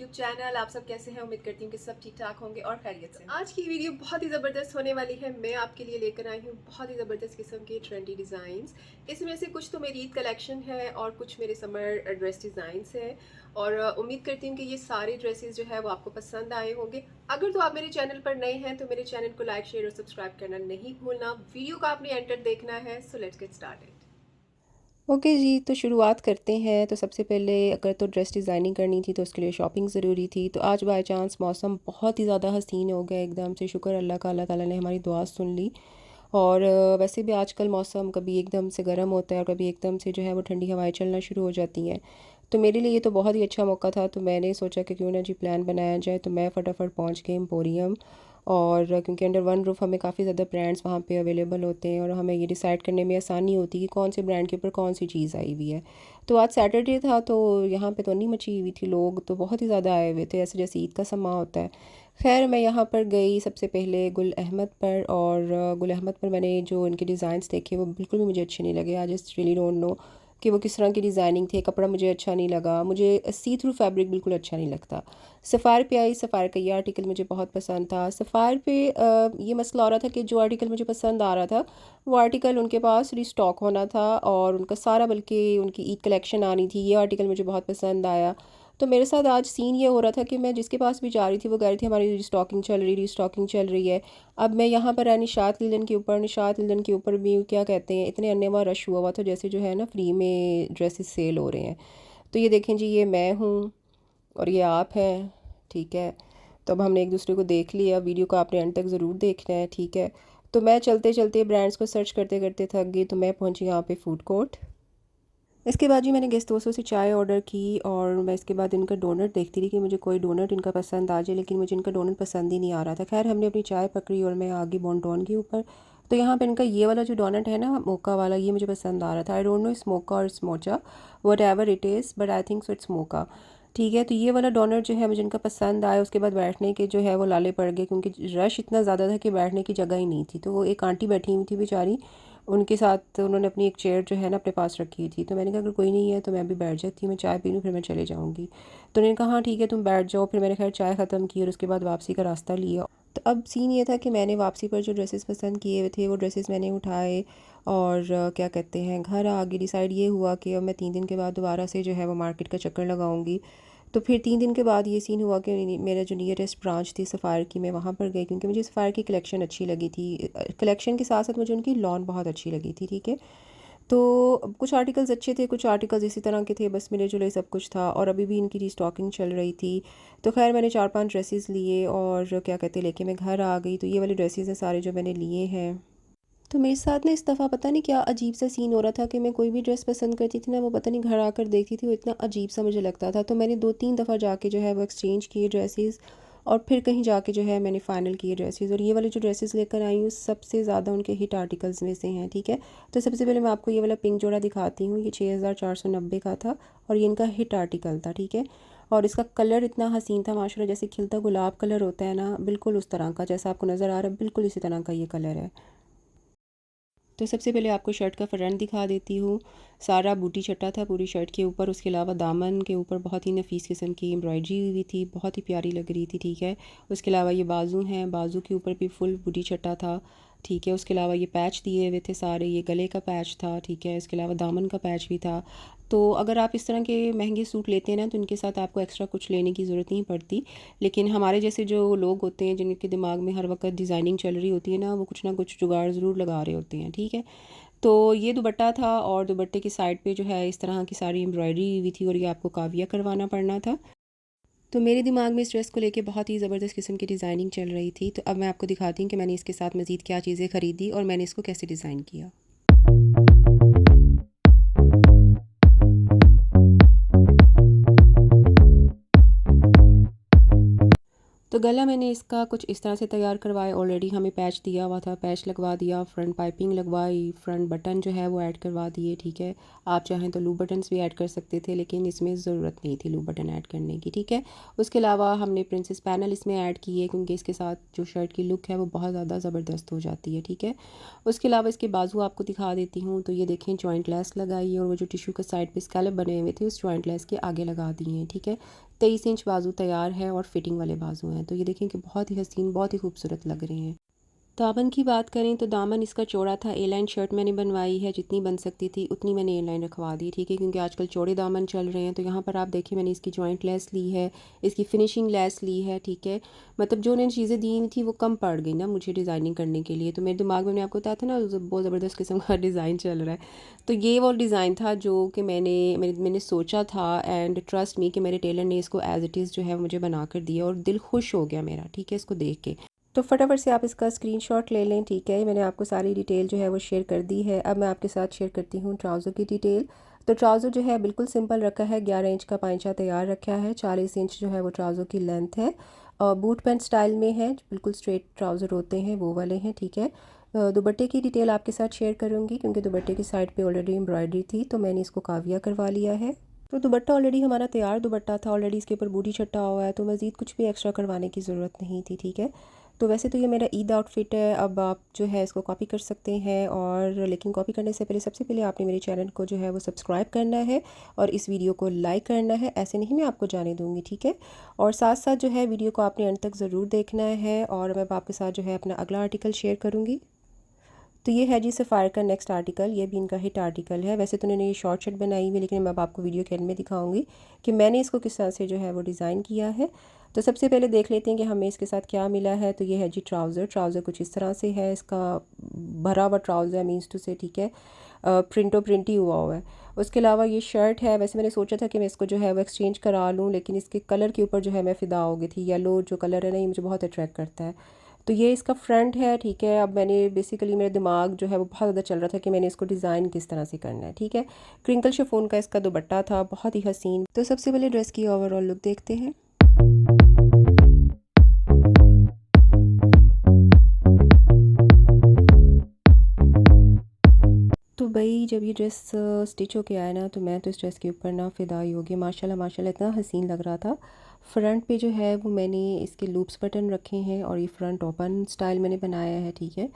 YouTube channel. आप सब कैसे हैं? उम्मीद करती हूँ कि सब ठीक ठाक होंगे और खैरियत से। आज की वीडियो बहुत ही ज़बरदस्त होने वाली है। मैं आपके लिए लेकर आई हूँ बहुत ही ज़बरदस्त किस्म के ट्रेंडी डिज़ाइंस। इसमें से कुछ तो मेरी ईद कलेक्शन है और कुछ मेरे समर ड्रेस डिज़ाइंस हैं और उम्मीद करती हूँ कि ये सारे ड्रेसेस जो है वो आपको पसंद आए होंगे। अगर तो आप मेरे चैनल पर नए हैं तो मेरे चैनल को लाइक, शेयर और सब्सक्राइब करना नहीं भूलना। वीडियो का आपने एंटर देखना है, so let's get started. Okay जी, तो शुरुआत करते हैं। तो सबसे पहले अगर तो ड्रेस डिज़ाइनिंग करनी थी तो उसके लिए शॉपिंग ज़रूरी थी। तो आज बाय चांस मौसम बहुत ही ज़्यादा हसीन हो गया एकदम से। शुक्र अल्लाह का, अल्लाह ताला ने हमारी दुआ सुन ली। और वैसे भी आजकल मौसम कभी एकदम से गर्म होता है और कभी एकदम से जो है वो ठंडी हवाएं चलना शुरू हो जाती हैं। तो मेरे लिए ये तो बहुत ही अच्छा मौका था। तो मैंने सोचा कि क्यों ना जी प्लान बनाया जाए। तो मैं फटाफट पहुंच गई एम्पोरियम। और क्योंकि अंडर वन रूफ़ हमें काफ़ी ज़्यादा ब्रांड्स वहाँ पे अवेलेबल होते हैं और हमें ये डिसाइड करने में आसानी होती है कि कौन से ब्रांड के ऊपर कौन सी चीज़ आई हुई है। तो आज सैटरडे था तो यहाँ पे तो नहीं मची हुई थी, लोग तो बहुत ही ज़्यादा आए हुए थे, ऐसे जैसे ईद का समा होता है। खैर मैं यहाँ पर गई सबसे पहले गुल अहमद पर। और गुल अहमद पर मैंने जो इनके डिज़ाइंस देखे वो बिल्कुल भी मुझे अच्छे नहीं लगे। I just really don't know कि वो किस तरह की डिज़ाइनिंग थे। कपड़ा मुझे अच्छा नहीं लगा, मुझे सी थ्रू फैब्रिक बिल्कुल अच्छा नहीं लगता। सफ़ायर पे आई, सफ़ायर का ये आर्टिकल मुझे बहुत पसंद था। सफ़ायर पे ये मसला हो रहा था कि जो आर्टिकल मुझे पसंद आ रहा था वो आर्टिकल उनके पास रिस्टॉक होना था और उनका सारा, बल्कि उनकी ईद कलेक्शन आनी थी। ये आर्टिकल मुझे बहुत पसंद आया। तो मेरे साथ आज सीन ये हो रहा था कि मैं जिसके पास भी जा रही थी वो कह रही थी हमारी रिस्टॉकिंग चल रही, रिस्टॉकिंग चल रही है। अब मैं यहाँ पर निशात लीलन के ऊपर, निशात लीलन के ऊपर भी क्या कहते हैं, इतने अन्य वहाँ रश हुआ हुआ था जैसे जो है ना फ्री में ड्रेसेस सेल हो रहे हैं। तो ये देखें जी, ये मैं हूँ और ये आप हैं, ठीक है। तो अब हमने एक दूसरे को देख लिया। वीडियो को आपने एंड तक ज़रूर देखना है, ठीक है। तो मैं चलते चलते ब्रांड्स को सर्च करते करते थक गई। तो मैं पहुंची यहाँ पे फूड कोर्ट। इसके बाद जी मैंने गेस्ट दोस्तों से चाय ऑर्डर की और मैं इसके बाद इनका डोनट देखती रही कि मुझे कोई डोनट इनका पसंद आ जाए, लेकिन मुझे इनका डोनट पसंद ही नहीं आ रहा था। खैर हमने अपनी चाय पकड़ी और मैं आगे बॉन्टॉन के ऊपर। तो यहाँ पे इनका ये वाला जो डोनट है ना, मोका वाला, ये मुझे पसंद आ रहा था। I don't know it's moka और it's mocha, whatever it is, but I think so it's moka. ठीक है, तो ये वाला डोनट जो है मुझे इनका पसंद आया। उसके बाद बैठने के जो है वो लाले पड़ गए क्योंकि रश इतना ज़्यादा था कि बैठने की जगह ही नहीं थी। तो वो एक आंटी बैठी हुई थी बेचारी, उनके साथ उन्होंने अपनी एक चेयर जो है ना अपने पास रखी थी। तो मैंने कहा अगर कोई नहीं है तो मैं भी बैठ जाती हूँ, मैं चाय पी लूँ फिर मैं चले जाऊँगी। तो उन्होंने कहा हाँ ठीक है तुम बैठ जाओ। फिर मैंने खैर चाय ख़त्म की और उसके बाद वापसी का रास्ता लिया। तो अब सीन ये था कि मैंने वापसी पर जो ड्रेसेस पसंद किए हुए थे वो ड्रेसेस मैंने उठाए और क्या कहते हैं, घर आगे डिसाइड ये हुआ कि अब मैं 3 दिन के बाद दोबारा से जो है वो मार्केट का चक्कर लगाऊंगी। तो फिर 3 दिन के बाद ये सीन हुआ कि मेरा जो नियरेस्ट ब्रांच थी सफ़ायर की, मैं वहाँ पर गई क्योंकि मुझे सफ़ायर की कलेक्शन अच्छी लगी थी। कलेक्शन के साथ साथ मुझे उनकी लॉन बहुत अच्छी लगी थी, ठीक है। तो कुछ आर्टिकल्स अच्छे थे, कुछ आर्टिकल्स इसी तरह के थे, बस मिले जुले सब कुछ था और अभी भी इनकी रीस्टॉकिंग चल रही थी। तो खैर मैंने 4-5 ड्रेसेस लिए और क्या कहते लेके मैं घर आ गई। तो ये वाले ड्रेसेस हैं सारे जो मैंने लिए हैं। तो मेरे साथ ना इस दफ़ा पता नहीं क्या अजीब सा सीन हो रहा था कि मैं कोई भी ड्रेस पसंद करती थी ना, वो पता नहीं घर आकर देखती थी वो इतना अजीब सा मुझे लगता था। तो मैंने 2-3 दफ़ा जाके जो है वो एक्सचेंज किए ड्रेसेस और फिर कहीं जाके जो है मैंने फ़ाइनल किए ड्रेसेस। और ये वाले जो ड्रेसेस लेकर आई हूँ सबसे ज़्यादा उनके हिट आर्टिकल्स में से हैं, ठीक है। तो सबसे पहले मैं आपको ये वाला पिंक जोड़ा दिखाती हूँ। ये 6490 का था और ये इनका हिट आर्टिकल था, ठीक है। और इसका कलर इतना हसीन था माशाल्लाह, जैसे खिलता गुलाब कलर होता है ना, बिल्कुल उस तरह का जैसा आपको नज़र आ रहा है, बिल्कुल इसी तरह का ये कलर है। तो सबसे पहले आपको शर्ट का फ्रंट दिखा देती हूँ। सारा बूटी छट्टा था पूरी शर्ट के ऊपर। उसके अलावा दामन के ऊपर बहुत ही नफीस किस्म की एम्ब्रॉयडरी हुई थी, बहुत ही प्यारी लग रही थी, ठीक है। उसके अलावा ये बाजू हैं, बाजू के ऊपर भी फुल बूटी छट्टा था, ठीक है। उसके अलावा ये पैच दिए हुए थे सारे, ये गले का पैच था, ठीक है। इसके अलावा दामन का पैच भी था। तो अगर आप इस तरह के महंगे सूट लेते हैं ना तो इनके साथ आपको एक्स्ट्रा कुछ लेने की ज़रूरत नहीं पड़ती। लेकिन हमारे जैसे जो लोग होते हैं जिनके दिमाग में हर वक्त डिज़ाइनिंग चल रही होती है ना कुछ जुगाड़ ज़रूर लगा रहे होते हैं, ठीक है। तो ये दुपट्टा था और दुपट्टे की साइड पे जो है इस तरह की सारी एम्ब्रॉयडरी हुई थी और ये आपको काविया करवाना पड़ना था। तो मेरे दिमाग में इस ड्रेस को लेके बहुत ही ज़बरदस्त किस्म की डिज़ाइनिंग चल रही थी। तो अब मैं आपको दिखाती हूँ कि मैंने इसके साथ मज़ीद क्या चीज़ें ख़रीदी और मैंने इसको कैसे डिज़ाइन किया। तो गला मैंने इसका कुछ इस तरह से तैयार करवाया। ऑलरेडी हमें पैच दिया हुआ था, पैच लगवा दिया, फ्रंट पाइपिंग लगवाई, फ्रंट बटन जो है वो ऐड करवा दिए, ठीक है। आप चाहें तो लूप बटन्स भी ऐड कर सकते थे लेकिन इसमें ज़रूरत नहीं थी लूप बटन ऐड करने की, ठीक है। उसके अलावा हमने प्रिंसेस पैनल इसमें ऐड किए क्योंकि इसके साथ जो शर्ट की लुक है वो बहुत ज़्यादा ज़बरदस्त हो जाती है, ठीक है। उसके अलावा इसके बाजू आपको दिखा देती हूँ। तो ये देखें जॉइंट लेस लगाई और वो जो टिशू के साइड पर स्कैलप बने हुए थे उस जॉइंट लेस के आगे लगा दिए हैं, ठीक है। 23 इंच बाजू तैयार है और फिटिंग वाले बाजू हैं। तो ये देखें कि बहुत ही हसीन, बहुत ही खूबसूरत लग रहे हैं। दामन की बात करें तो दामन इसका चौड़ा था। ए लाइन शर्ट मैंने बनवाई है, जितनी बन सकती थी उतनी मैंने ए लाइन रखवा दी, ठीक है, क्योंकि आजकल चौड़े दामन चल रहे हैं। तो यहाँ पर आप देखिए मैंने इसकी जॉइंट लेस ली है, इसकी फिनिशिंग लेस ली है, ठीक है। मतलब जो उन्होंने चीज़ें दी थी वो कम पड़ गई ना मुझे डिज़ाइनिंग करने के लिए। तो मेरे दिमाग में मैंने आपको बताया था ना बहुत ज़बरदस्त किस्म का डिज़ाइन चल रहा है। तो ये वो डिज़ाइन था जो कि मैंने सोचा था, एंड ट्रस्ट मी कि मेरे टेलर ने इसको एज़ इट इज़ जो है मुझे बना कर दिया और दिल खुश हो गया मेरा, ठीक है, इसको देख के। तो फटाफट से आप इसका स्क्रीनशॉट ले लें, ठीक है। मैंने आपको सारी डिटेल जो है वो शेयर कर दी है। अब मैं आपके साथ शेयर करती हूँ ट्राउज़र की डिटेल। तो ट्राउज़र जो है बिल्कुल सिंपल रखा है, 11 इंच का पांचा तैयार रखा है, 40 इंच जो है वो ट्राउज़र की लेंथ है और बूट पैंट स्टाइल में है, बिल्कुल स्ट्रेट ट्राउज़र होते हैं वो वाले हैं, ठीक है। दुपट्टे की डिटेल आपके साथ शेयर करूँगी क्योंकि दुपट्टे की साइड पे ऑलरेडी एम्ब्रॉयडरी थी, तो मैंने इसको काविया करवा लिया है। तो दुपट्टा ऑलरेडी हमारा तैयार दुपट्टा था, ऑलरेडी इसके ऊपर बूटी छट्टा हुआ है, तो मज़ीद कुछ भी एक्स्ट्रा करवाने की ज़रूरत नहीं थी, ठीक है। तो वैसे तो ये मेरा ईद आउटफिट है। अब आप जो है इसको कॉपी कर सकते हैं, और लेकिन कॉपी करने से पहले सबसे पहले आपने मेरे चैनल को जो है वो सब्सक्राइब करना है और इस वीडियो को लाइक करना है, ऐसे नहीं मैं आपको जाने दूँगी, ठीक है। और साथ साथ जो है वीडियो को आपने अंत तक ज़रूर देखना है, और मैं आपके साथ जो है अपना अगला आर्टिकल शेयर करूँगी। तो ये है जी सफ़ायर का नेक्स्ट आर्टिकल, ये भी इनका हिट आर्टिकल है। वैसे तो उन्होंने ये शॉर्ट शर्ट बनाई हुई है, लेकिन मैं अब आपको वीडियो के एंड में दिखाऊंगी कि मैंने इसको किस तरह से जो है वो डिज़ाइन किया है। तो सबसे पहले देख लेते हैं कि हमें इसके साथ क्या मिला है। तो ये है जी ट्राउज़र। ट्राउज़र कुछ इस तरह से है, इसका भरा हुआ ट्राउज़र मीन्स टू से, ठीक है, प्रिंट ही हुआ है। उसके अलावा ये शर्ट है। वैसे मैंने सोचा था कि मैं इसको जो है वो एक्सचेंज करा लूँ, लेकिन इसके कलर के ऊपर जो है मैं फ़िदा हो गई थी। येलो जो कलर है ना, ये मुझे बहुत अट्रैक्ट करता है। तो ये इसका फ्रंट है, ठीक है। अब मैंने बेसिकली मेरा दिमाग जो है वो बहुत ज़्यादा चल रहा था कि मैंने इसको डिज़ाइन किस तरह से करना है, ठीक है। क्रिंकल शिफॉन का इसका दुपट्टा था, बहुत ही हसीन। तो सबसे पहले ड्रेस की ओवरऑल लुक देखते हैं। तो भाई जब ये ड्रेस स्टिच होके आया ना, तो मैं तो इस ड्रेस के ऊपर ना फ़िदा ही हो गई। माशाल्लाह माशाल्लाह इतना हसीन लग रहा था। फ्रंट पे जो है वो मैंने इसके लूप्स बटन रखे हैं, और ये फ्रंट ओपन स्टाइल मैंने बनाया है, ठीक है।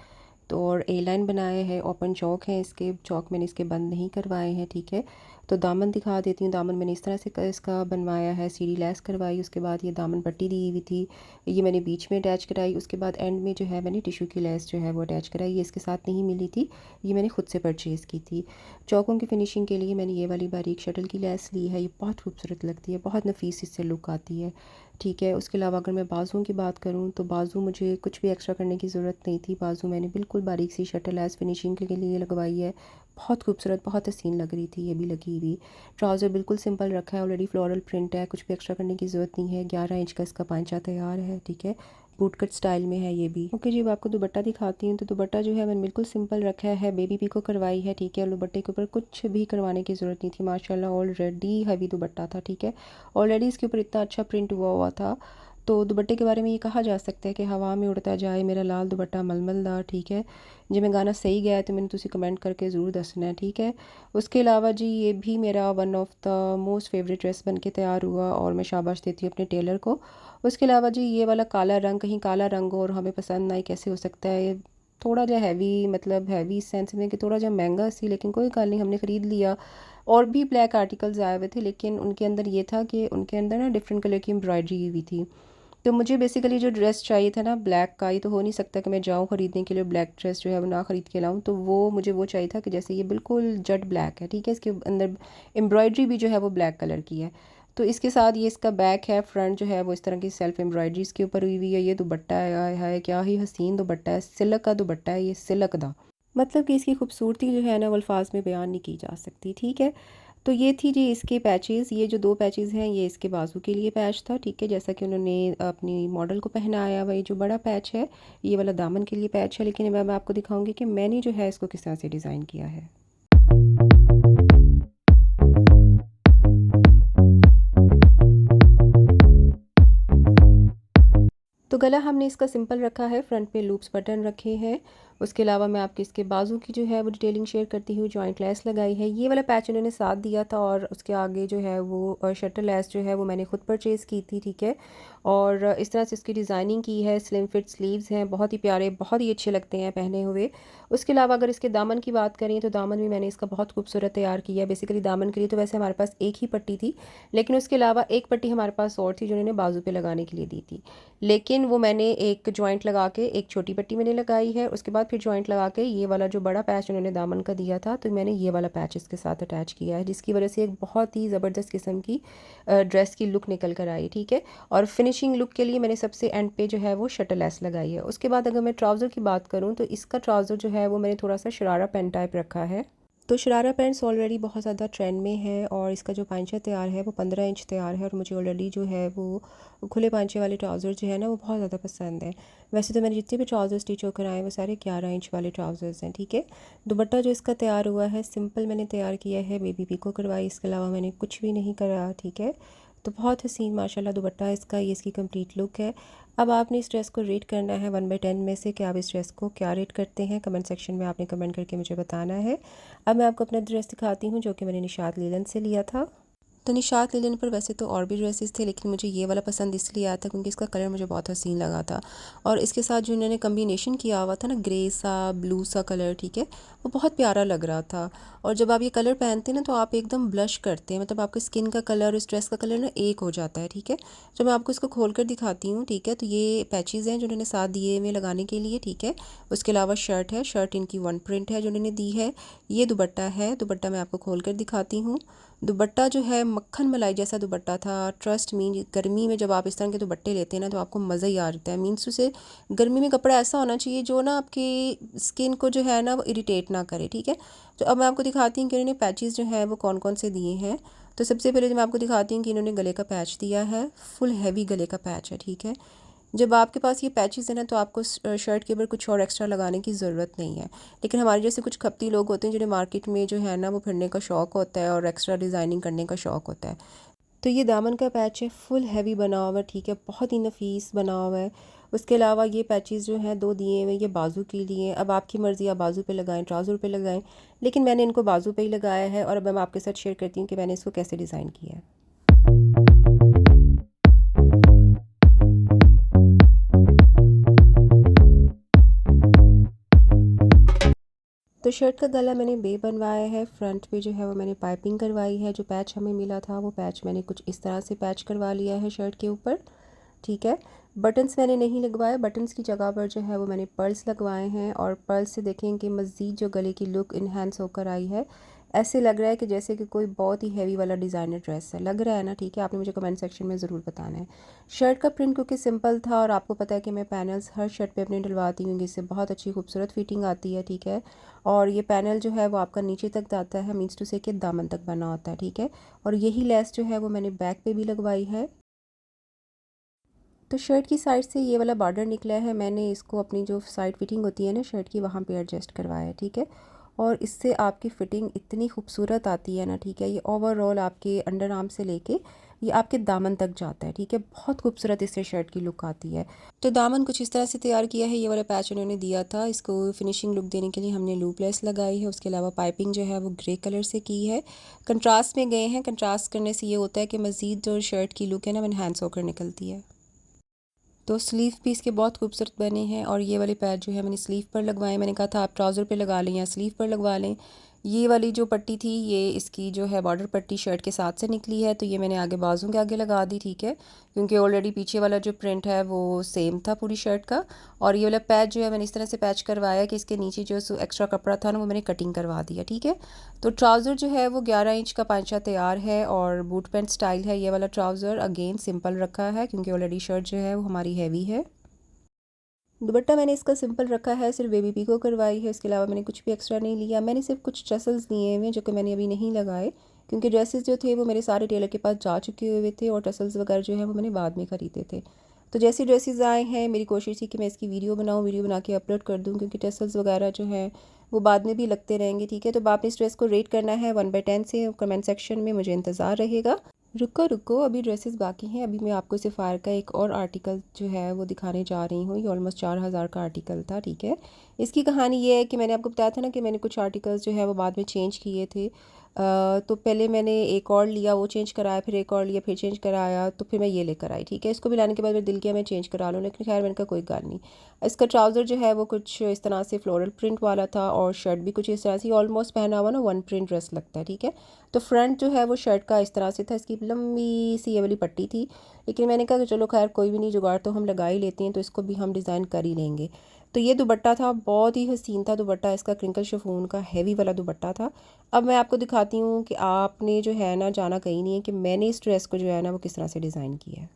तो और ए लाइन बनाए हैं, ओपन चौक हैं, इसके चौक मैंने इसके बंद नहीं करवाए हैं, ठीक है। तो दामन दिखा देती हूँ। दामन मैंने इस तरह से इसका बनवाया है, सीढ़ी लेस करवाई, उसके बाद ये दामन पट्टी दी हुई थी, ये मैंने बीच में अटैच कराई। उसके बाद एंड में जो है मैंने टिशू की लेस जो है वो अटैच कराई। ये इसके साथ नहीं मिली थी, ये मैंने खुद से परचेज़ की थी। चौकों की फिनिशिंग के लिए मैंने ये वाली बारीक शटल की लेस ली है, ये बहुत खूबसूरत लगती है, बहुत नफीस इससे लुक आती है, ठीक है। उसके अलावा अगर मैं बाजुओं की बात करूँ तो बाजू मुझे कुछ भी एक्स्ट्रा करने की ज़रूरत नहीं थी। बाजू मैंने बिल्कुल बारीक सी शटल लेस फिनिशिंग के लिए लगवाई है, बहुत खूबसूरत, बहुत हसीन लग रही थी ये भी लगी हुई। ट्राउज़र बिल्कुल सिंपल रखा है, ऑलरेडी फ्लोरल प्रिंट है, कुछ भी एक्स्ट्रा करने की ज़रूरत नहीं है। 11 इंच का इसका पांचा तैयार है, ठीक है। बूट कट स्टाइल में है ये भी। ओके जी, अब आपको दुपट्टा दिखाती हूँ। तो दुपट्टा जो है मैंने बिल्कुल सिंपल रखा है, बेबी पिको करवाई है, ठीक है। और दुपट्टे के ऊपर कुछ भी करवाने की ज़रूरत नहीं थी, माशाल्लाह ऑलरेडी हैवी दुपट्टा था, ठीक है। ऑलरेडी इसके ऊपर इतना अच्छा प्रिंट हुआ था। तो दुपट्टे के बारे में ये कहा जा सकता है कि हवा में उड़ता जाए मेरा लाल दुपट्टा मलमलदार, ठीक है। जी मैं गाना सही गया तो मैंने तुसी कमेंट करके ज़रूर दसना है, ठीक है। उसके अलावा जी ये भी मेरा one of the most favourite dress बन के तैयार हुआ, और मैं शाबाश देती हूँ अपने टेलर को। उसके अलावा जी ये वाला काला रंग, कहीं काला रंग हो और हमें पसंद ना आए, कैसे हो सकता है। ये थोड़ा जा हैवी, मतलब हैवी इस सेंस में कि थोड़ा जा महंगा सी, लेकिन कोई गल नहीं, हमने ख़रीद लिया। और भी ब्लैक आर्टिकल्स आए हुए थे, लेकिन उनके अंदर ये था कि उनके अंदर ना डिफरेंट कलर की एम्ब्रॉयडरी हुई थी। तो मुझे बेसिकली जो ड्रेस चाहिए था ना ब्लैक का, ये तो हो नहीं सकता कि मैं जाऊँ ख़रीदने के लिए ब्लैक ड्रेस जो है वो ना ख़रीद के लाऊँ। तो वो मुझे वो चाहिए था कि जैसे ये बिल्कुल जेट ब्लैक है, ठीक है, इसके अंदर एम्ब्रॉयडरी भी जो है वो ब्लैक कलर की है। तो इसके साथ ये इसका बैक है, फ्रंट जो है वो इस तरह की सेल्फ एम्ब्रॉयडरी इसके ऊपर हुई हुई है। ये दुपट्टा है, क्या ही हसीन दुपट्टा है, सिल्क का दुपट्टा है ये, सिल्क का। मतलब कि इसकी खूबसूरती जो है ना वो अल्फाज में बयान नहीं की जा सकती, ठीक है। तो ये थी जी इसके पैचेस। ये जो 2 पैचेस हैं ये इसके बाजू के लिए पैच था, ठीक है, जैसा कि उन्होंने अपनी मॉडल को पहनाया हुआ। ये जो बड़ा पैच है ये वाला दामन के लिए पैच है, लेकिन मैं आपको दिखाऊंगी कि मैंने जो है इसको किस तरह से डिज़ाइन किया है। तो गला हमने इसका सिंपल रखा है, फ्रंट पे लूप्स बटन रखे हैं। उसके अलावा मैं आपके इसके बाजू की जो है वो डिटेलिंग शेयर करती हूँ। जॉइंट लेस लगाई है, ये वाला पैच उन्होंने साथ दिया था, और उसके आगे जो है वो शटर लेस जो है वो मैंने खुद परचेज़ की थी, ठीक है। और इस तरह से इसकी डिज़ाइनिंग की है। स्लिम फिट स्लीव्स हैं, बहुत ही प्यारे, बहुत ही अच्छे लगते हैं पहने हुए। उसके अलावा अगर इसके दामन की बात करें तो दामन भी मैंने इसका बहुत खूबसूरत तैयार किया है। बेसिकली दामन के लिए तो वैसे हमारे पास एक ही पट्टी थी, लेकिन उसके अलावा एक पट्टी हमारे पास और थी जो उन्होंने बाजू पे लगाने के लिए दी थी, लेकिन वो मैंने एक जॉइंट लगा के एक छोटी पट्टी मैंने लगाई है। उसके बाद फिर जॉइंट लगा के ये वाला जो बड़ा पैच उन्होंने दामन का दिया था, तो मैंने ये वाला पैच इसके साथ अटैच किया है, जिसकी वजह से एक बहुत ही ज़बरदस्त किस्म की ड्रेस की लुक निकल कर आई। ठीक है, और फिनिशिंग लुक के लिए मैंने सबसे एंड पे जो है वो शटल लेस लगाई है। उसके बाद अगर मैं ट्राउज़र की बात करूँ तो इसका ट्राउज़र जो है वो मैंने थोड़ा सा शरारा पैंट टाइप रखा है। तो शरारा पैंट्स ऑलरेडी बहुत ज़्यादा ट्रेंड में है और इसका जो पांचा तैयार है वो 15 इंच तैयार है, और मुझे ऑलरेडी जो है वो खुले पांचे वाले ट्राउज़र जो है ना वो बहुत ज़्यादा पसंद है। वैसे तो मैंने जितने भी ट्राउज़र स्टिच होकर आए वो सारे 11 इंच वाले ट्राउज़र्स हैं। ठीक है, दुपट्टा जो इसका तैयार हुआ है सिंपल मैंने तैयार किया है, बेबी पिको करवाई, इसके अलावा मैंने कुछ भी नहीं करा। ठीक है, तो बहुत हसीन माशाल्लाह दुपट्टा इसका, ये इसकी कंप्लीट लुक है। अब आपने इस ड्रेस को रेट करना है 1/10 में से कि आप इस ड्रेस को क्या रेट करते हैं। कमेंट सेक्शन में आपने कमेंट करके मुझे बताना है। अब मैं आपको अपना ड्रेस दिखाती हूँ जो कि मैंने निशात लीलन से लिया था। तो निशात लीलन पर वैसे तो और भी ड्रेसेस थे, लेकिन मुझे ये वाला पसंद इसलिए आया था क्योंकि इसका कलर मुझे बहुत हसीन लगा था, और इसके साथ जो इन्होंने कम्बिनेशन किया हुआ था ना, ग्रे सा ब्लू सा कलर, ठीक है, वो बहुत प्यारा लग रहा था। और जब आप ये कलर पहनते हैं ना तो आप एकदम ब्लश करते हैं, मतलब आपकी स्किन का कलर और इस ड्रेस का कलर ना एक हो जाता है। ठीक है, तो मैं आपको इसको खोल कर दिखाती हूँ। ठीक है, तो ये पैचेज़ हैं जो उन्होंने साथ दिए हुए लगाने के लिए। ठीक है, उसके अलावा शर्ट है, शर्ट इनकी वन प्रिंट है जो उन्होंने दी है। ये दुपट्टा है, दुपट्टा मैं आपको खोल कर दिखाती हूँ। दुपट्टा जो है मक्खन मलाई जैसा दुपट्टा था। ट्रस्ट मी, गर्मी में जब आप इस तरह के दुपट्टे लेते हैं ना तो आपको मज़ा ही आ जाता है। मीन्स उसे गर्मी में कपड़ा ऐसा होना चाहिए जो ना आपकी स्किन को जो है ना वो इरिटेट ना करे। ठीक है, तो अब मैं आपको दिखाती हूँ कि इन्होंने पैचेस जो हैं वो कौन कौन से दिए हैं। तो सबसे पहले तो मैं आपको दिखाती हूँ कि इन्होंने गले का पैच दिया है, फुल हैवी गले का पैच है। ठीक है, जब आपके पास ये पैचेस है ना तो आपको शर्ट के ऊपर कुछ और एक्स्ट्रा लगाने की ज़रूरत नहीं है, लेकिन हमारे जैसे कुछ खपती लोग होते हैं जिन्हें मार्केट में जो है ना वो फिरने का शौक़ होता है और एक्स्ट्रा डिज़ाइनिंग करने का शौक़ होता है। तो ये दामन का पैच है, फुल हैवी बना हुआ है। ठीक है, बहुत ही नफीस बना हुआ है। उसके अलावा ये पैचेस जो हैं दो दिए हुए, ये बाजू के लिए। अब आपकी मर्ज़ी, आप बाजू पे लगाएं, ट्राउज़र पे लगाएं, लेकिन मैंने इनको बाजू पे ही लगाया है। और अब मैं आपके साथ शेयर करती हूँ कि मैंने इसको कैसे डिज़ाइन किया है। तो शर्ट का गला मैंने बे बनवाया है, फ्रंट पे जो है वो मैंने पाइपिंग करवाई है। जो पैच हमें मिला था वो पैच मैंने कुछ इस तरह से पैच करवा लिया है शर्ट के ऊपर। ठीक है, बटन्स मैंने नहीं लगवाए, बटन्स की जगह पर जो है वो मैंने पर्ल्स लगवाए हैं, और पर्ल्स से देखें कि मज़ीद जो गले की लुक इन्हेंस होकर आई है। ऐसे लग रहा है कि जैसे कि कोई बहुत ही हैवी वाला डिज़ाइनर ड्रेस है, लग रहा है ना। ठीक है, आपने मुझे कमेंट सेक्शन में ज़रूर बताना है। शर्ट का प्रिंट क्योंकि सिंपल था, और आपको पता है कि मैं पैनल्स हर शर्ट पे अपने डलवाती हूँ, जिससे बहुत अच्छी खूबसूरत फिटिंग आती है। ठीक है, और ये पैनल जो है वो आपका नीचे तक जाता है, मीन्स टू से कि दामन तक बना होता है। ठीक है, और यही लेस जो है वो मैंने बैक पे भी लगवाई है। तो शर्ट की साइड से ये वाला बॉर्डर निकला है, मैंने इसको अपनी जो साइड फिटिंग होती है ना शर्ट की, वहाँ पे एडजस्ट करवाया है। ठीक है, और इससे आपकी फ़िटिंग इतनी खूबसूरत आती है ना। ठीक है, ये ओवरऑल आपके अंडर आर्म से लेके ये आपके दामन तक जाता है। ठीक है, बहुत खूबसूरत इससे शर्ट की लुक आती है। तो दामन कुछ इस तरह से तैयार किया है, ये वाला पैच उन्होंने दिया था। इसको फिनिशिंग लुक देने के लिए हमने लूप लेस लगाई है। उसके अलावा पाइपिंग जो है वो ग्रे कलर से की है, कंट्रास्ट में गए हैं। कंट्रास्ट करने से ये होता है कि मज़ीद जो शर्ट की लुक है ना वो इन्हांस होकर निकलती है। तो स्लीव पीस के बहुत खूबसूरत बने हैं, और ये वाले पैच जो है मैंने स्लीव पर लगवाए। मैंने कहा था आप ट्राउज़र पे लगा लें या स्लीव पर लगवा लें। ये वाली जो पट्टी थी ये इसकी जो है बॉर्डर पट्टी शर्ट के साथ से निकली है, तो ये मैंने आगे बाजू के आगे लगा दी। ठीक है, क्योंकि ऑलरेडी पीछे वाला जो प्रिंट है वो सेम था पूरी शर्ट का। और ये वाला पैच जो है मैंने इस तरह से पैच करवाया कि इसके नीचे जो एक्स्ट्रा कपड़ा था ना वो मैंने कटिंग करवा दिया। ठीक है, तो ट्राउज़र जो है वो 11 इंच का पांचा तैयार है, और बूट पैंट स्टाइल है। ये वाला ट्राउज़र अगेन सिंपल रखा है क्योंकि ऑलरेडी शर्ट जो है वो हमारी हैवी है। दुपट्टा मैंने इसका सिंपल रखा है, सिर्फ बेबी पिको करवाई है, इसके अलावा मैंने कुछ भी एक्स्ट्रा नहीं लिया। मैंने सिर्फ कुछ टसल्स लिए हुए जो कि मैंने अभी नहीं लगाए, क्योंकि ड्रेसेस जो थे वो मेरे सारे टेलर के पास जा चुके हुए थे, और टसल्स वगैरह जो है वो मैंने बाद में ख़रीदे थे। तो जैसे ड्रेसेस आए हैं मेरी कोशिश थी कि मैं इसकी वीडियो बनाऊँ, वीडियो बना के अपलोड कर दूँ, क्योंकि टसल्स वगैरह जो हैं वो बाद में भी लगते रहेंगे। ठीक है, तो आपने इस ड्रेस को रेट करना है 1/10 से, कमेंट सेक्शन में मुझे इंतज़ार रहेगा। रुको रुको, अभी ड्रेसेस बाकी हैं। अभी मैं आपको सिफ़ायर का एक और आर्टिकल जो है वो दिखाने जा रही हूँ। ये ऑलमोस्ट 4000 का आर्टिकल था। ठीक है, इसकी कहानी ये है कि मैंने आपको बताया था ना कि मैंने कुछ आर्टिकल्स जो है वो बाद में चेंज किए थे। तो पहले मैंने एक और लिया, वो चेंज कराया, फिर एक और लिया, फिर चेंज कराया, तो फिर मैं ये लेकर आई। ठीक है, इसको भी लाने के बाद मेरे दिल किया मैं चेंज करा लूँ, लेकिन खैर मैंने कहा कोई गल नहीं। इसका ट्राउज़र जो है वो कुछ इस तरह से फ्लोरल प्रिंट वाला था और शर्ट भी कुछ इस तरह से ऑलमोस्ट पहना हुआ ना वन प्रिंट ड्रेस लगता है। ठीक है, तो फ्रंट जो है वो शर्ट का इस तरह से था, इसकी लंबी सी ये वाली पट्टी थी, लेकिन मैंने कहा कि चलो खैर कोई भी नहीं, जुगाड़ तो हम लगा ही लेते हैं, तो इसको भी हम डिज़ाइन कर ही लेंगे। तो ये दुपट्टा था, बहुत ही हसीन था दुपट्टा, इसका क्रिंकल शिफॉन का हैवी वाला दुपट्टा था। अब मैं आपको दिखाती हूँ कि आपने जो है ना जाना कहीं नहीं है कि मैंने इस ड्रेस को जो है ना वो किस तरह से डिज़ाइन किया है।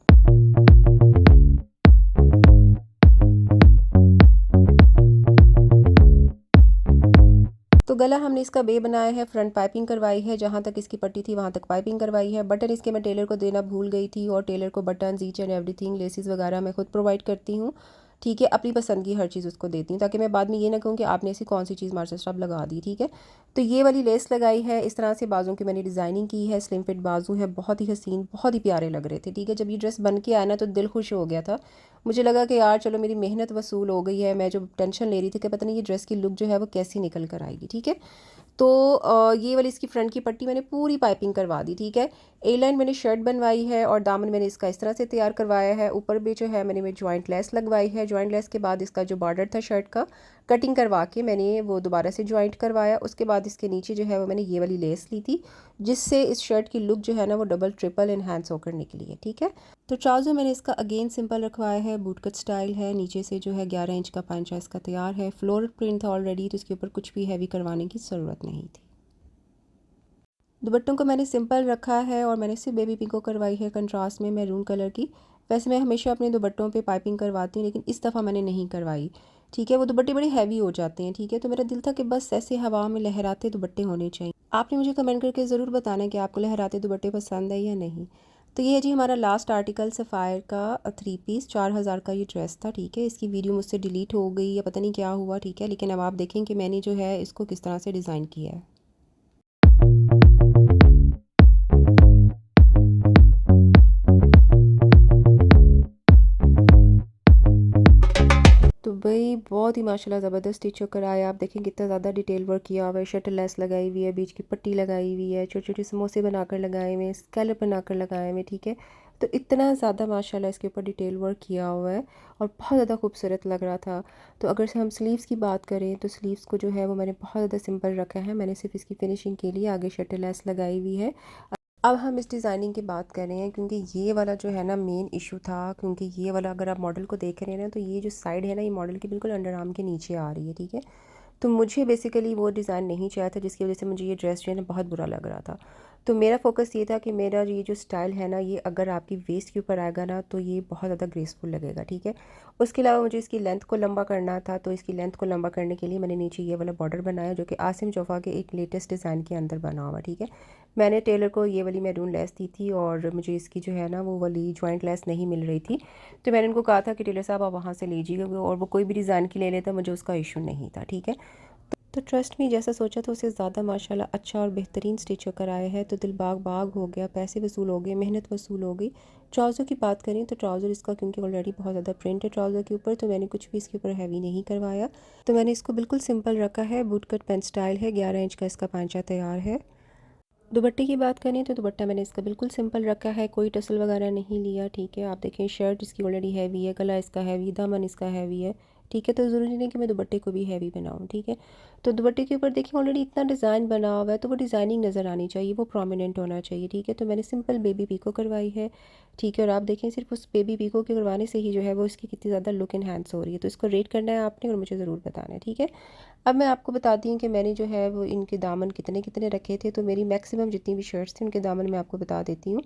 तो गला हमने इसका बे बनाया है, फ्रंट पाइपिंग करवाई है, जहाँ तक इसकी पट्टी थी वहाँ तक पाइपिंग करवाई है। बटन इसके मैं टेलर को देना भूल गई थी, और टेलर को button each and everything laces वगैरह मैं खुद प्रोवाइड करती हूँ। ठीक है, अपनी पसंद की हर चीज़ उसको देती हूँ, ताकि मैं बाद में ये ना कहूँ कि आपने ऐसी कौन सी चीज़ हमारे साथ लगा दी। ठीक है, तो ये वाली लेस लगाई है, इस तरह से बाजू की मैंने डिज़ाइनिंग की है, स्लिम फिट बाजू है, बहुत ही हसीन, बहुत ही प्यारे लग रहे थे। ठीक है, जब ये ड्रेस बन के आया ना तो दिल खुश हो गया था। मुझे लगा कि यार चलो मेरी मेहनत वसूल हो गई है, मैं जो टेंशन ले रही थी कि पता नहीं ये ड्रेस की लुक जो है वो कैसी निकल कर आएगी। ठीक है, तो ये वाली इसकी फ्रंट की पट्टी मैंने पूरी पाइपिंग करवा दी। ठीक है, ए लाइन मैंने शर्ट बनवाई है, और दामन मैंने इसका इस तरह से तैयार करवाया है। ऊपर भी जो है मैंने जॉइंट लेस लगवाई है, जॉइंट लेस के बाद इसका जो बॉर्डर था शर्ट का कटिंग करवा के मैंने वो दोबारा से जॉइंट करवाया। उसके बाद इसके नीचे जो है वो मैंने ये वाली लेस ली थी, जिससे इस शर्ट की लुक जो है ना वो डबल ट्रिपल इन्हांस होकर निकली है। ठीक है, तो ट्राउज़र मैंने इसका अगेन सिंपल रखवाया है, बूट कट स्टाइल है, नीचे से जो है 11 इंच का पंचा इसका तैयार है। फ्लोरल प्रिंट था ऑलरेडी, तो इसके ऊपर कुछ भी हैवी करवाने की ज़रूरत नहीं थी। दुपट्टों को मैंने सिंपल रखा है, और मैंने सिर्फ बेबी पिंक को करवाई है कंट्रास्ट में मैरून कलर की। वैसे मैं हमेशा अपने दुपट्टों पे पाइपिंग करवाती हूँ, लेकिन इस दफ़ा मैंने नहीं करवाई। ठीक है, वो दुपट्टे बड़े हैवी हो जाते हैं। ठीक है, तो मेरा दिल था कि बस ऐसे हवा में लहराते दुपट्टे होने चाहिए। आपने मुझे कमेंट करके ज़रूर बताना कि आपको लहराते दुपट्टे पसंद है या नहीं। तो ये है जी हमारा लास्ट आर्टिकल, सफ़ायर का 3 पीस 4000 का ये ड्रेस था। ठीक है, इसकी वीडियो मुझसे डिलीट हो गई या पता नहीं क्या हुआ। ठीक है, लेकिन अब आप देखें कि मैंने जो है इसको किस तरह से डिज़ाइन किया है। तो भाई बहुत ही माशाल्लाह ज़बरदस्त स्टिच होकर आया। आप देखें कितना ज़्यादा डिटेल वर्क किया हुआ है, शटल लेस लगाई हुई है, बीच की पट्टी लगाई हुई है, छोटे छोटे समोसे बनाकर लगाए हुए हैं, स्कैलप बनाकर लगाए हुए हैं। ठीक है, तो इतना ज़्यादा माशाल्लाह इसके ऊपर डिटेल वर्क किया हुआ है, और बहुत ज़्यादा खूबसूरत लग रहा था। तो अगर से हम स्लीव्स की बात करें तो स्लीव्स को जो है वो मैंने बहुत ज़्यादा सिंपल रखा है। मैंने सिर्फ इसकी फिनिशिंग के लिए आगे शटल लेस लगाई हुई है। अब हम इस डिज़ाइनिंग की बात कर रहे हैं, क्योंकि ये वाला जो है ना मेन इशू था, क्योंकि ये वाला अगर आप मॉडल को देख रहे हैं ना तो ये जो साइड है ना ये मॉडल के बिल्कुल अंडर आर्म के नीचे आ रही है। ठीक है, तो मुझे बेसिकली वो डिज़ाइन नहीं चाहिए था, जिसकी वजह से मुझे ये ड्रेस जो है ना बहुत बुरा लग रहा था। तो मेरा फोकस ये था कि मेरा ये जो स्टाइल है ना ये अगर आपकी वेस्ट के ऊपर आएगा ना तो ये बहुत ज़्यादा ग्रेसफुल लगेगा। ठीक है, उसके अलावा मुझे इसकी लेंथ को लंबा करना था, तो इसकी लेंथ को लंबा करने के लिए मैंने नीचे ये वाला बॉर्डर बनाया, जो कि आसिम जोफ़ा के एक लेटेस्ट डिज़ाइन के अंदर बना हुआ। ठीक है, मैंने टेलर को ये वाली मैरून लेस दी थी, और मुझे इसकी जो है ना वो वाली जॉइंट लेस नहीं मिल रही थी, तो मैंने उनको कहा था कि टेलर साहब आप वहाँ से लीजिएगा, और वो कोई भी डिज़ाइन की ले लेता, मुझे उसका इशू नहीं था। ठीक है, तो ट्रस्ट मी जैसा सोचा था उससे ज़्यादा माशाल्लाह अच्छा और बेहतरीन स्टिच होकर आया है। तो दिल बाग बाग हो गया, पैसे वसूल हो गए, मेहनत वसूल हो गई। ट्राउज़र की बात करें तो ट्राउज़र इसका क्योंकि ऑलरेडी बहुत ज़्यादा प्रिंट है ट्राउज़र के ऊपर, तो मैंने कुछ भी इसके ऊपर हैवी नहीं करवाया। तो मैंने इसको बिल्कुल सिंपल रखा है, बूट कट पेन स्टाइल है, 11 इंच का इसका पांचा तैयार है। दुपट्टे की बात करें तो दुपट्टा मैंने इसका बिल्कुल सिंपल रखा है, कोई टसल वगैरह नहीं लिया। ठीक है, आप देखें शर्ट इसकी ऑलरेडी हैवी है, गला इसका हैवी, दामन इसका हैवी है। ठीक है, तो ज़रूरी नहीं कि मैं दुपट्टे को भी हैवी बनाऊँ। ठीक है, तो दुपट्टे के ऊपर देखिए ऑलरेडी इतना डिज़ाइन बना हुआ है, तो वो डिज़ाइनिंग नज़र आनी चाहिए, वो प्रोमिनेंट होना चाहिए। ठीक है, तो मैंने सिंपल बेबी पीको करवाई है। ठीक है, और आप देखें सिर्फ उस बेबी पीको के करवाने से ही जो है वो इसकी कितनी ज़्यादा लुक इन्हांस हो रही है। तो इसको रेट करना है आपने और मुझे ज़रूर बताना है। ठीक है, अब मैं आपको बताती हूँ कि मैंने जो है वो इनके दामन कितने कितने रखे थे। तो मेरी मैक्सिमम जितनी भी शर्ट्स थी उनके दामन मैं आपको बता देती हूँ।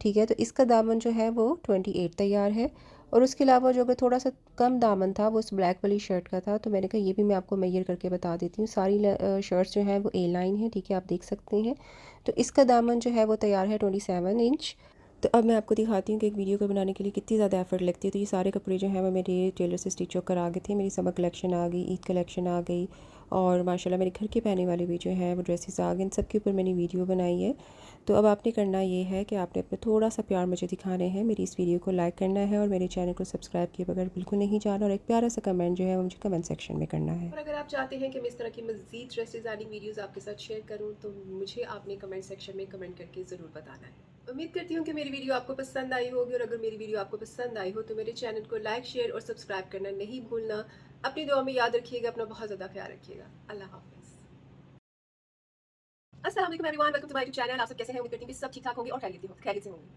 ठीक है, तो इसका दामन जो है वो 28 तैयार है, और उसके अलावा जो अगर थोड़ा सा कम दामन था वो उस ब्लैक वाली शर्ट का था, तो मैंने कहा ये भी मैं आपको मेजर करके बता देती हूँ। सारी शर्ट्स जो हैं वो ए लाइन है। ठीक है, आप देख सकते हैं। तो इसका दामन जो है वो तैयार है 27 इंच, तो अब मैं आपको दिखाती हूँ कि एक वीडियो को बनाने के लिए कितनी ज़्यादा एफर्ट लगती है। तो ये सारे कपड़े जो हैं वो मेरे टेलर से स्टिच होकर आ गए थे। मेरी समर कलेक्शन आ गई, ईद कलेक्शन आ गई और माशाल्लाह मेरे घर के पहने वाले भी जो हैं वो ड्रेसेस आ गए। इन सब के ऊपर मैंने वीडियो बनाई है। तो अब आपने करना ये है कि आपने अपना थोड़ा सा प्यार मुझे दिखाने हैं, मेरी इस वीडियो को लाइक करना है और मेरे चैनल को सब्सक्राइब किए बगैर बिल्कुल नहीं जाना, और एक प्यारा सा कमेंट जो है वो मुझे कमेंट सेक्शन में करना है। और अगर आप चाहते हैं कि मैं इस तरह की मज़ीद ड्रेस डिज़ाइनिंग वीडियोस आपके साथ शेयर करूं तो मुझे आपने कमेंट सेक्शन में कमेंट करके ज़रूर बताना है। उम्मीद करती हूँ कि मेरी वीडियो आपको पसंद आई होगी, और अगर मेरी वीडियो आपको पसंद आई हो तो मेरे चैनल को लाइक, शेयर और सब्सक्राइब करना नहीं भूलना। अपनी दुआ में याद रखिएगा, अपना बहुत ज़्यादा ख्याल रखिएगा। अल्लाह हाफ़िज़। अस्सलाम वालेकुम everyone, welcome to my channel. आप सब कैसे हैं? उम्मीद करती हूँ कि सब ठीक ठाक होंगे और खैरियत से होंगे।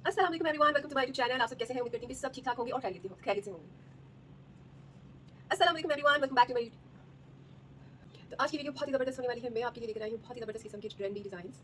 अस्सलाम वालेकुम everyone, welcome to my channel. आप सब कैसे हैं? उम्मीद करती हूँ कि सब ठीक ठाक होंगे और खैरियत से होंगे। अस्सलाम वालेकुम everyone, welcome back to my. तो आज की वीडियो बहुत ही ज़बरदस्त होने वाली है। मैं आपके लिए लेकर आई हूँ बहुत ही ज़बरदस्त किस्म के ट्रेंडी डिज़ाइंस।